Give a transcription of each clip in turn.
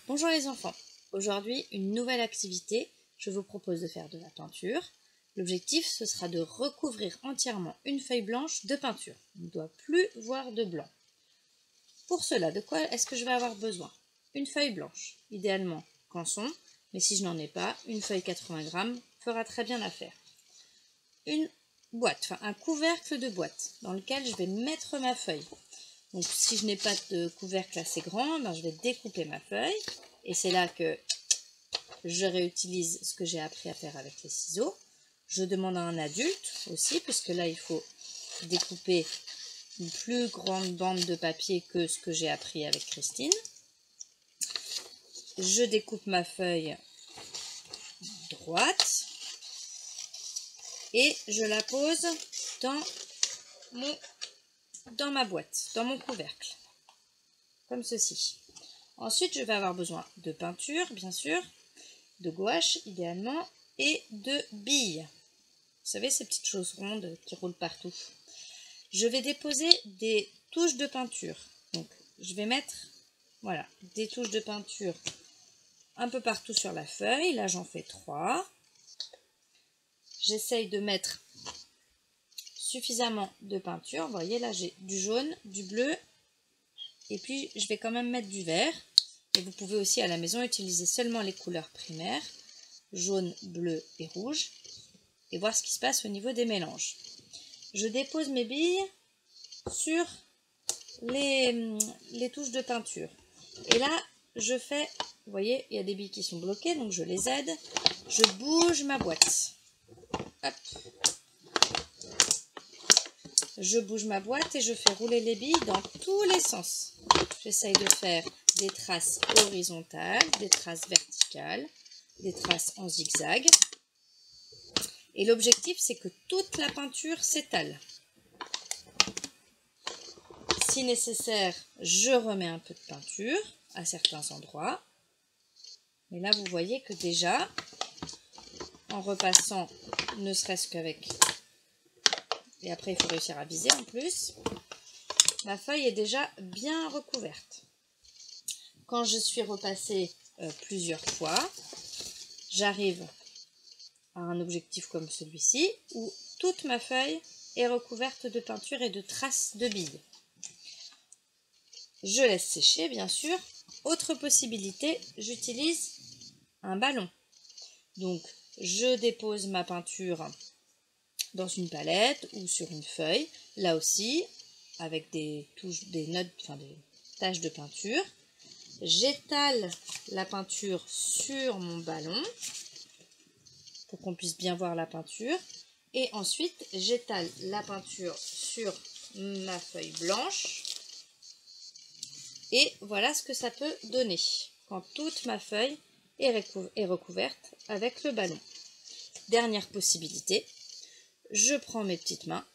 Bonjour les enfants, aujourd'hui une nouvelle activité, je vous propose de faire de la peinture. L'objectif ce sera de recouvrir entièrement une feuille blanche de peinture, on ne doit plus voir de blanc. Pour cela, de quoi est-ce que je vais avoir besoin? Une feuille blanche, idéalement canson, mais si je n'en ai pas, une feuille 80 grammes fera très bien l'affaire. Une boîte, un couvercle de boîte dans lequel je vais mettre ma feuille. Donc si je n'ai pas de couvercle assez grand, je vais découper ma feuille. Et c'est là que je réutilise ce que j'ai appris à faire avec les ciseaux. Je demande à un adulte aussi, puisque là il faut découper une plus grande bande de papier que ce que j'ai appris avec Christine. Je découpe ma feuille droite et je la pose dans ma boîte, dans mon couvercle, comme ceci. Ensuite, je vais avoir besoin de peinture, bien sûr, de gouache idéalement, et de billes. Vous savez, ces petites choses rondes qui roulent partout. Je vais déposer des touches de peinture. Donc, je vais mettre, voilà, des touches de peinture un peu partout sur la feuille. Là, j'en fais 3. J'essaye de mettre suffisamment de peinture. Vous voyez, là, j'ai du jaune, du bleu, et puis je vais quand même mettre du vert. Et vous pouvez aussi à la maison utiliser seulement les couleurs primaires, jaune, bleu et rouge, et voir ce qui se passe au niveau des mélanges. Je dépose mes billes sur les touches de peinture. Et là, je fais, vous voyez, il y a des billes qui sont bloquées, donc je les aide. Je bouge ma boîte. Hop. Je bouge ma boîte et je fais rouler les billes dans tous les sens. J'essaye de faire des traces horizontales, des traces verticales, des traces en zigzag. Et l'objectif, c'est que toute la peinture s'étale. Si nécessaire, je remets un peu de peinture à certains endroits. Mais là, vous voyez que déjà, en repassant, ne serait-ce qu'avec... Et après, il faut réussir à viser en plus. Ma feuille est déjà bien recouverte. Quand je suis repassée plusieurs fois, j'arrive à un objectif comme celui-ci, où toute ma feuille est recouverte de peinture et de traces de billes. Je laisse sécher, bien sûr. Autre possibilité, j'utilise un ballon. Donc, je dépose ma peinture dans une palette ou sur une feuille, là aussi, avec des taches de peinture. J'étale la peinture sur mon ballon pour qu'on puisse bien voir la peinture. Et ensuite, j'étale la peinture sur ma feuille blanche. Et voilà ce que ça peut donner quand toute ma feuille est recouverte avec le ballon. Dernière possibilité, je prends mes petites mains,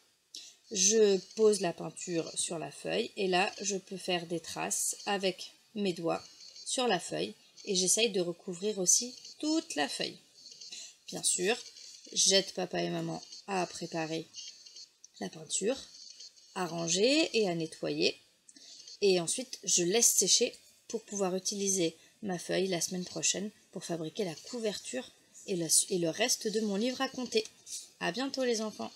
je pose la peinture sur la feuille et là, je peux faire des traces avec mes doigts sur la feuille et j'essaye de recouvrir aussi toute la feuille. Bien sûr, j'aide papa et maman à préparer la peinture, à ranger et à nettoyer. Et ensuite, je laisse sécher pour pouvoir utiliser ma feuille la semaine prochaine pour fabriquer la couverture et le reste de mon livre à compter. À bientôt les enfants!